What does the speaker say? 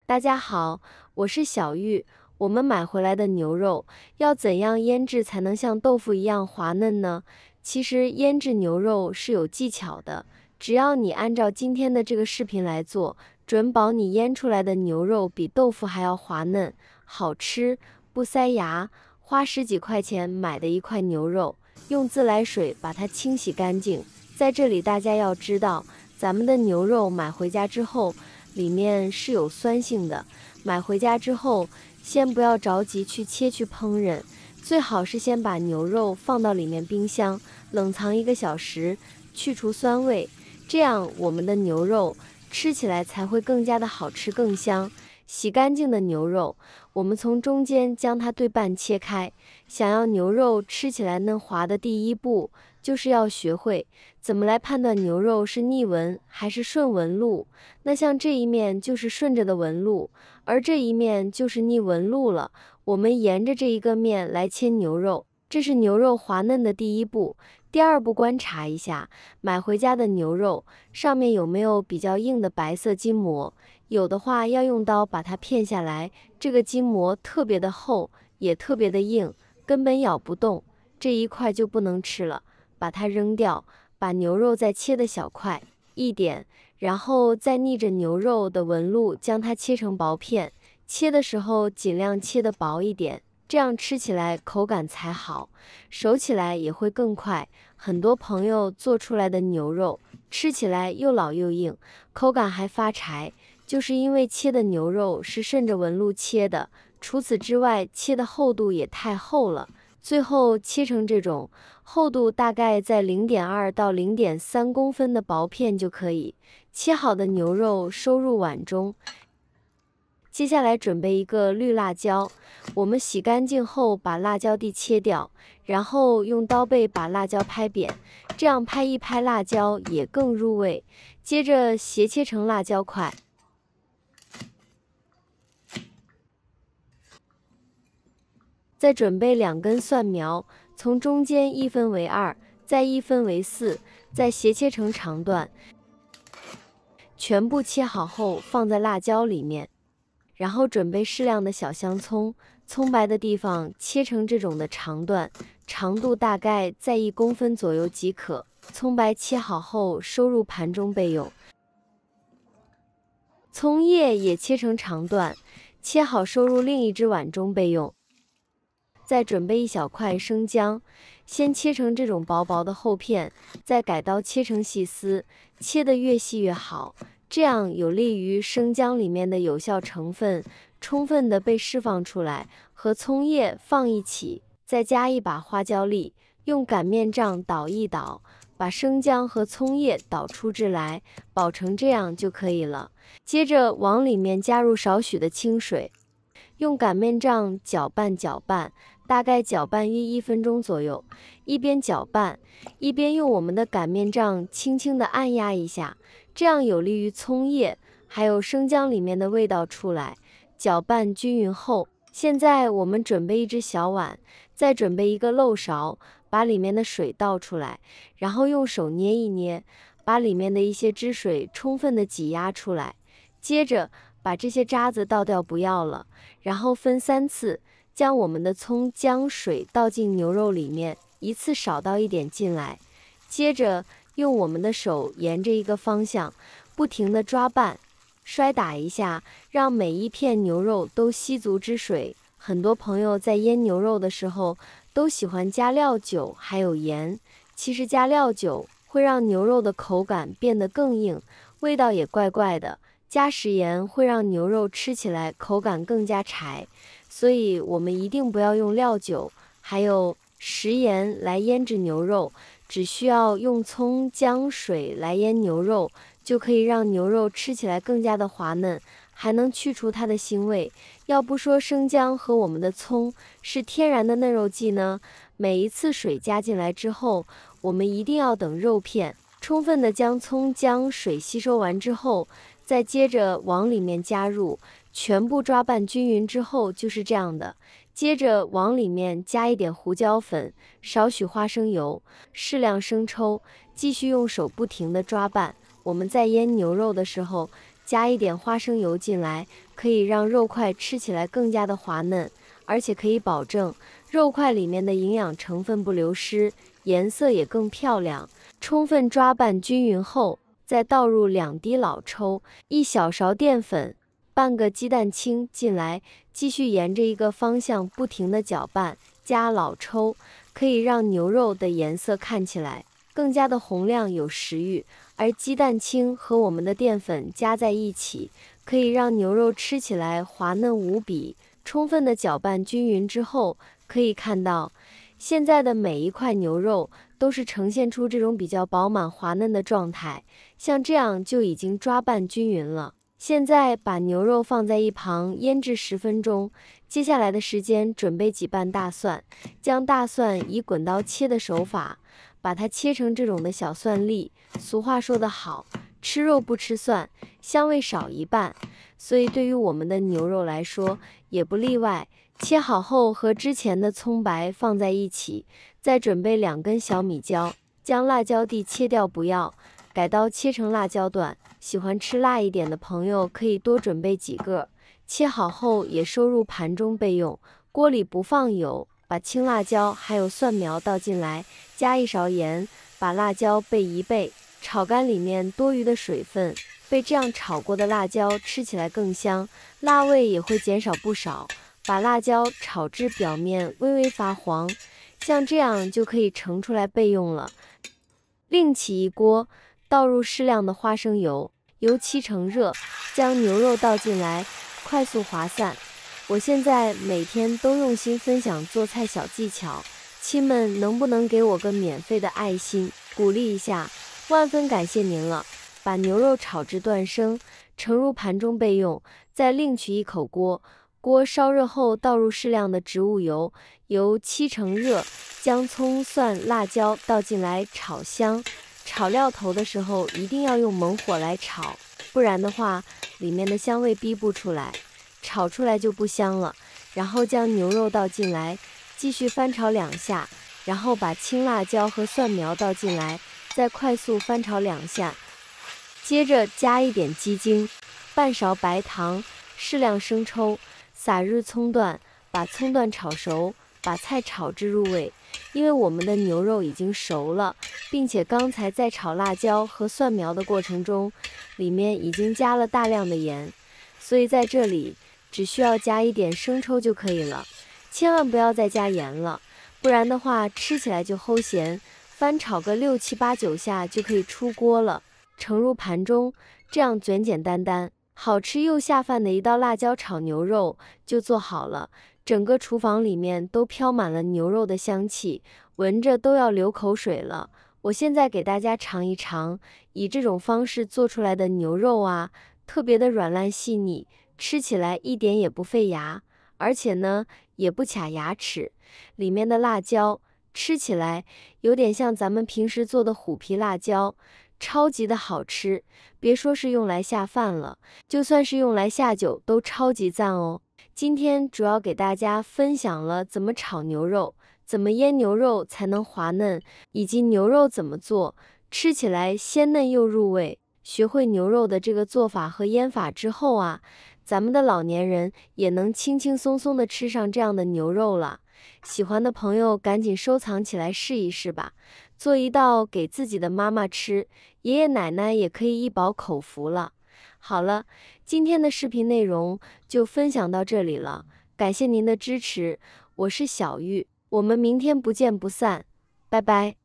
大家好，我是小玉。我们买回来的牛肉要怎样腌制才能像豆腐一样滑嫩呢？其实腌制牛肉是有技巧的，只要你按照今天的这个视频来做，准保你腌出来的牛肉比豆腐还要滑嫩、好吃，不塞牙。花十几块钱买的一块牛肉，用自来水把它清洗干净。在这里大家要知道，咱们的牛肉买回家之后，里面是有酸性的，买回家之后，先不要着急去切去烹饪，最好是先把牛肉放到里面冰箱冷藏1个小时，去除酸味，这样我们的牛肉吃起来才会更加的好吃更香。洗干净的牛肉，我们从中间将它对半切开。想要牛肉吃起来嫩滑的第一步，就是要学会怎么来判断牛肉是逆纹还是顺纹路。那像这一面就是顺着的纹路，而这一面就是逆纹路了。我们沿着这一个面来切牛肉，这是牛肉滑嫩的第一步。第二步，观察一下买回家的牛肉上面有没有比较硬的白色筋膜，有的话要用刀把它片下来，这个筋膜特别的厚，也特别的硬，根本咬不动，这一块就不能吃了，把它扔掉。把牛肉再切的小块一点，然后再逆着牛肉的纹路将它切成薄片，切的时候尽量切得薄一点，这样吃起来口感才好，熟起来也会更快。很多朋友做出来的牛肉吃起来又老又硬，口感还发柴，就是因为切的牛肉是顺着纹路切的，除此之外切的厚度也太厚了。最后切成这种厚度大概在0.2到0.3公分的薄片就可以。切好的牛肉收入碗中。接下来准备一个绿辣椒，我们洗干净后把辣椒蒂切掉，然后用刀背把辣椒拍扁，这样拍一拍辣椒也更入味。接着斜切成辣椒块。再准备2根蒜苗，从中间一分为2，再一分为4，再斜切成长段，全部切好后放在辣椒里面。然后准备适量的小香葱，葱白的地方切成这种的长段，长度大概在1公分左右即可。葱白切好后收入盘中备用。葱叶也切成长段，切好收入另一只碗中备用。再准备1小块生姜，先切成这种薄薄的厚片，再改刀切成细丝，切得越细越好，这样有利于生姜里面的有效成分充分的被释放出来，和葱叶放一起。再加一把花椒粒，用擀面杖捣一捣，把生姜和葱叶捣出汁来，煲成这样就可以了。接着往里面加入少许的清水，用擀面杖搅拌搅拌，大概搅拌约1分钟左右。一边搅拌，一边用我们的擀面杖轻轻地按压一下，这样有利于葱叶还有生姜里面的味道出来。搅拌均匀后，现在我们准备1只小碗，再准备1个漏勺，把里面的水倒出来，然后用手捏一捏，把里面的一些汁水充分的挤压出来。接着把这些渣子倒掉不要了，然后分3次将我们的葱姜水倒进牛肉里面，一次少倒一点进来。接着用我们的手沿着一个方向不停地抓拌，摔打一下，让每一片牛肉都吸足汁水。很多朋友在腌牛肉的时候都喜欢加料酒还有盐，其实加料酒会让牛肉的口感变得更硬，味道也怪怪的。加食盐会让牛肉吃起来口感更加柴，所以我们一定不要用料酒还有食盐来腌制牛肉，只需要用葱姜水来腌牛肉，就可以让牛肉吃起来更加的滑嫩，还能去除它的腥味。要不说生姜和我们的葱是天然的嫩肉剂呢？每一次水加进来之后，我们一定要等肉片充分的将葱姜水吸收完之后，再接着往里面加入，全部抓拌均匀之后就是这样的。接着往里面加一点胡椒粉，少许花生油，适量生抽，继续用手不停的抓拌。我们在腌牛肉的时候加一点花生油进来，可以让肉块吃起来更加的滑嫩，而且可以保证肉块里面的营养成分不流失，颜色也更漂亮。充分抓拌均匀后，再倒入2滴老抽、1小勺淀粉、半个鸡蛋清进来，继续沿着一个方向不停地搅拌。加老抽可以让牛肉的颜色看起来更加的红亮有食欲，而鸡蛋清和我们的淀粉加在一起，可以让牛肉吃起来滑嫩无比。充分的搅拌均匀之后，可以看到现在的每一块牛肉都是呈现出这种比较饱满滑嫩的状态，像这样就已经抓拌均匀了。现在把牛肉放在一旁腌制10分钟，接下来的时间准备几瓣大蒜，将大蒜以滚刀切的手法，把它切成这种的小蒜粒。俗话说得好，吃肉不吃蒜，香味少一半，所以对于我们的牛肉来说也不例外。切好后和之前的葱白放在一起，再准备2根小米椒，将辣椒蒂切掉不要，改刀切成辣椒段。喜欢吃辣一点的朋友可以多准备几个，切好后也收入盘中备用。锅里不放油，把青辣椒还有蒜苗倒进来，加1勺盐，把辣椒备一备，炒干里面多余的水分。被这样炒过的辣椒吃起来更香，辣味也会减少不少。把辣椒炒至表面微微发黄，像这样就可以盛出来备用了。另起一锅，倒入适量的花生油，油7成热，将牛肉倒进来，快速滑散。我现在每天都用心分享做菜小技巧，亲们能不能给我个免费的爱心，鼓励一下？万分感谢您了。把牛肉炒至断生，盛入盘中备用。再另取一口锅，锅烧热后倒入适量的植物油，油7成热，将葱、蒜、辣椒倒进来炒香。炒料头的时候一定要用猛火来炒，不然的话里面的香味逼不出来，炒出来就不香了。然后将牛肉倒进来，继续翻炒2下，然后把青辣椒和蒜苗倒进来，再快速翻炒2下。接着加一点鸡精，半勺白糖，适量生抽，撒入葱段，把葱段炒熟，把菜炒至入味。因为我们的牛肉已经熟了，并且刚才在炒辣椒和蒜苗的过程中，里面已经加了大量的盐，所以在这里只需要加一点生抽就可以了，千万不要再加盐了，不然的话吃起来就齁咸。翻炒个6、7、8、9下就可以出锅了，盛入盘中，这样简简单单好吃又下饭的一道辣椒炒牛肉就做好了。整个厨房里面都飘满了牛肉的香气，闻着都要流口水了。我现在给大家尝一尝，以这种方式做出来的牛肉啊，特别的软烂细腻，吃起来一点也不费牙，而且呢也不卡牙齿。里面的辣椒吃起来有点像咱们平时做的虎皮辣椒，超级的好吃。别说是用来下饭了，就算是用来下酒都超级赞哦。今天主要给大家分享了怎么炒牛肉，怎么腌牛肉才能滑嫩，以及牛肉怎么做，吃起来鲜嫩又入味。学会牛肉的这个做法和腌法之后啊，咱们的老年人也能轻轻松松的吃上这样的牛肉了。喜欢的朋友赶紧收藏起来试一试吧，做一道给自己的妈妈吃，爷爷奶奶也可以一饱口福了。好了，今天的视频内容就分享到这里了，感谢您的支持，我是小玉，我们明天不见不散，拜拜。